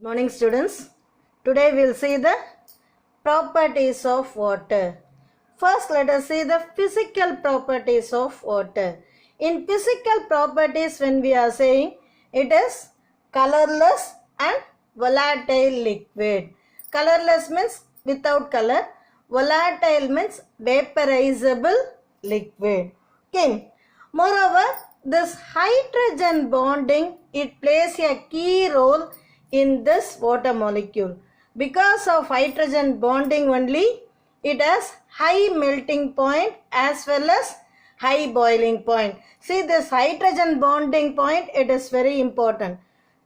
Morning students. Today we will see the properties of water. First let us see the physical properties of water. In physical properties when we are saying it is colorless and volatile liquid. Colorless means without color. Volatile means vaporizable liquid. Okay. Moreover, this hydrogen bonding, it plays a key role in this water molecule. Because of hydrogen bonding only, it has high melting point as well as high boiling point. See this hydrogen bonding point, it is very important.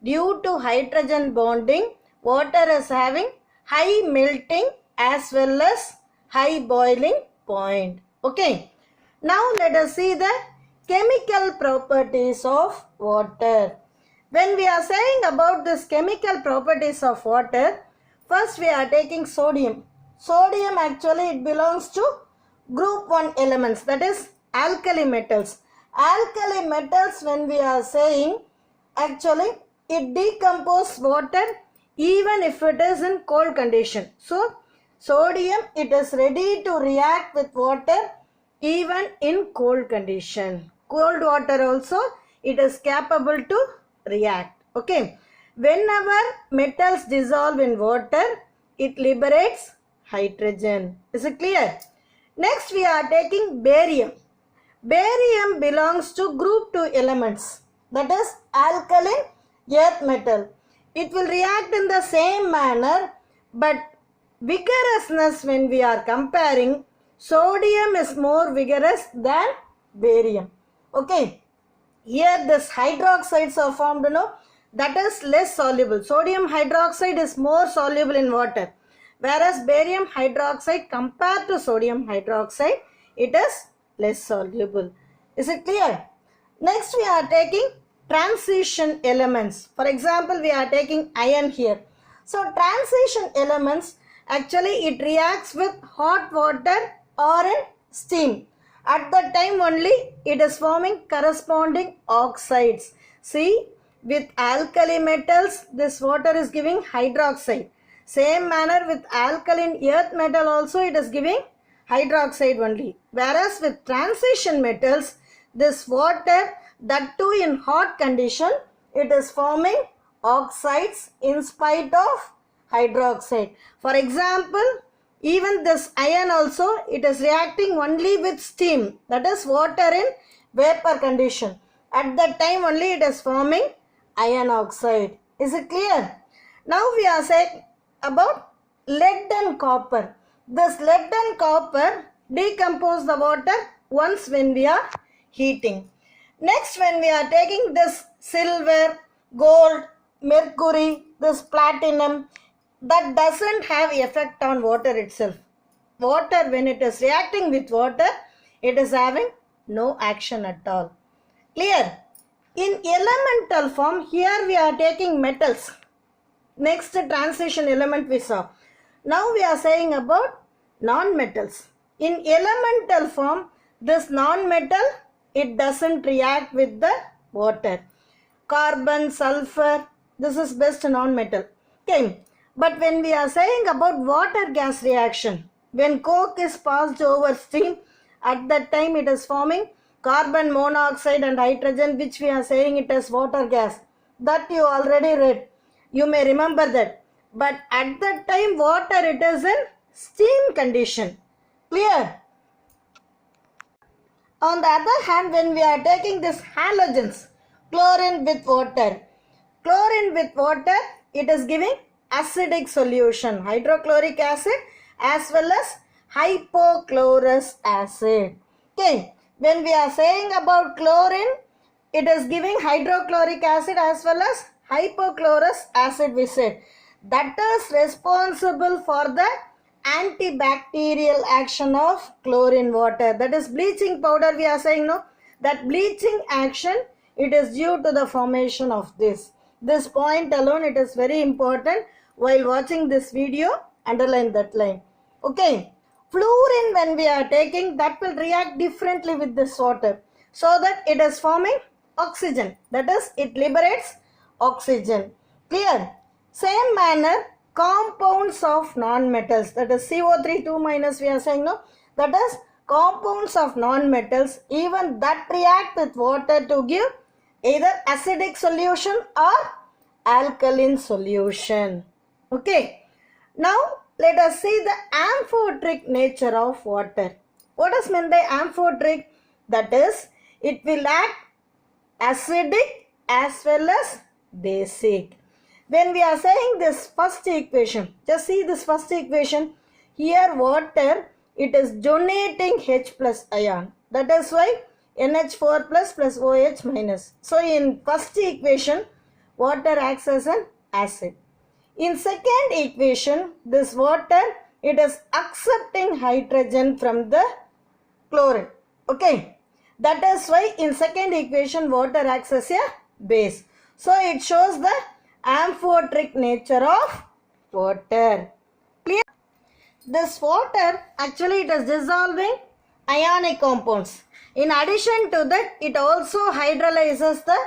Due to hydrogen bonding, water is having high melting as well as high boiling point. Okay. Now let us see the chemical properties of water. When we are saying about this chemical properties of water, first we are taking sodium. Sodium actually it belongs to group 1 elements, that is alkali metals. Alkali metals when we are saying actually it decomposes water even if it is in cold condition. So sodium it is ready to react with water even in cold condition. Cold water also it is capable to react. Okay. Whenever metals dissolve in water, it liberates hydrogen. Is it clear? Next we are taking barium. Barium belongs to group 2 elements, that is alkaline earth metal. It will react in the same manner, but vigorousness when we are comparing, sodium is more vigorous than barium. Okay. Here this hydroxides are formed, that is less soluble. Sodium hydroxide is more soluble in water, whereas barium hydroxide compared to sodium hydroxide, it is less soluble. Is it clear? Next we are taking transition elements. For example, we are taking iron here. So transition elements, actually it reacts with hot water or in steam. At that time only it is forming corresponding oxides. See, with alkali metals this water is giving hydroxide. Same manner with alkaline earth metal also it is giving hydroxide only. Whereas with transition metals this water, that too in hot condition, it is forming oxides in spite of hydroxide. For example, even this iron also it is reacting only with steam, that is water in vapor condition. At that time only it is forming iron oxide. Is it clear? Now we are saying about lead and copper. This lead and copper decompose the water once when we are heating. Next when we are taking this silver, gold, mercury, this platinum, that doesn't have effect on water itself. Water when it is reacting with water, it is having no action at all. Clear? In elemental form, here we are taking metals. Next transition element we saw. Now we are saying about non-metals. In elemental form, this non-metal, it doesn't react with the water. Carbon, sulfur, this is best non-metal. Okay. But when we are saying about water gas reaction, when coke is passed over steam, at that time it is forming carbon monoxide and hydrogen, which we are saying it as water gas. That you already read. You may remember that. But at that time water it is in steam condition. Clear? On the other hand, when we are taking this halogens, chlorine with water. Chlorine with water, it is giving acidic solution, hydrochloric acid as well as hypochlorous acid. Okay. When we are saying about chlorine, it is giving hydrochloric acid as well as hypochlorous acid we said. That is responsible for the antibacterial action of chlorine water. That is bleaching powder we are saying, no? That bleaching action, it is due to the formation of this. This point alone, it is very important. While watching this video, underline that line. Okay. Fluorine when we are taking, that will react differently with this water. So that it is forming oxygen. That is, it liberates oxygen. Clear? Same manner, compounds of non-metals, that is CO3 2 minus we are saying, no, that is compounds of non-metals, even that react with water to give either acidic solution or alkaline solution. Okay, now let us see the amphoteric nature of water. What is meant by amphoteric? That is, it will act acidic as well as basic. When we are saying this first equation, just see this first equation. Here water, it is donating H plus ion. That is why NH4 plus OH minus. So in first equation, water acts as an acid. In second equation, this water, it is accepting hydrogen from the chlorine. Okay. That is why in second equation, water acts as a base. So it shows the amphoteric nature of water. Clear? This water, actually it is dissolving ionic compounds. In addition to that, it also hydrolyzes the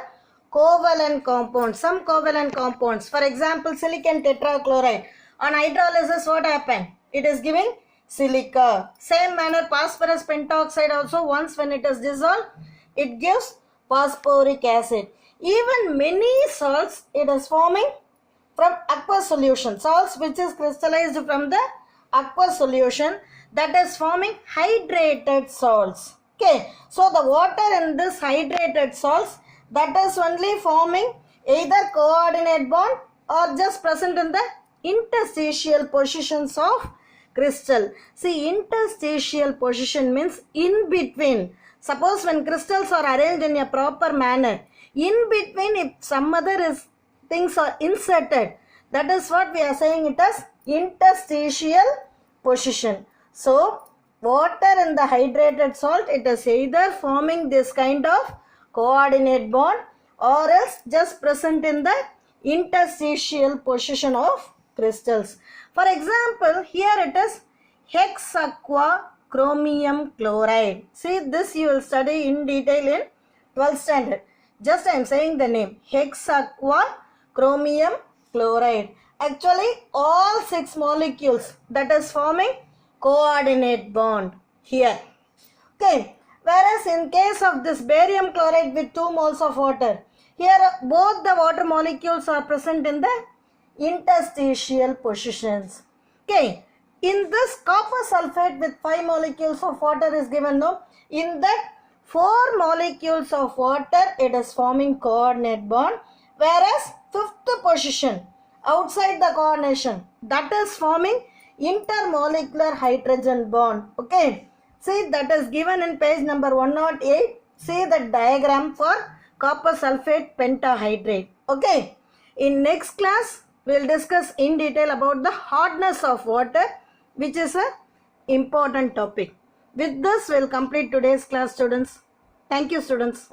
covalent compounds, some covalent compounds. For example, silicon tetrachloride. On hydrolysis, what happened? It is giving silica. Same manner, phosphorus pentoxide also, once when it is dissolved, it gives phosphoric acid. Even many salts, it is forming from aqueous solution. Salts which is crystallized from the aqueous solution, that is forming hydrated salts. Okay, so the water in this hydrated salts, that is only forming either coordinate bond or just present in the interstitial positions of crystal. See, interstitial position means in between. Suppose when crystals are arranged in a proper manner, in between if some other things are inserted, that is what we are saying it as interstitial position. So, water in the hydrated salt, it is either forming this kind of coordinate bond or else just present in the interstitial position of crystals. For example, here it is hexaqua chromium chloride. See, this you will study in detail in 12th standard. Just I am saying the name, hexaqua chromium chloride. Actually, all 6 molecules, that is forming coordinate bond here. Okay, whereas in case of this barium chloride with 2 moles of water, here both the water molecules are present in the interstitial positions. Okay, in this copper sulfate with 5 molecules of water is given, no? In that 4 molecules of water, it is forming coordinate bond, whereas 5th position outside the coordination, that is forming intermolecular hydrogen bond. Okay, see, that is given in page number 108. See the diagram for copper sulfate pentahydrate. Okay, in next class we will discuss in detail about the hardness of water, which is a important topic. With this we will complete today's class, students. Thank you, students.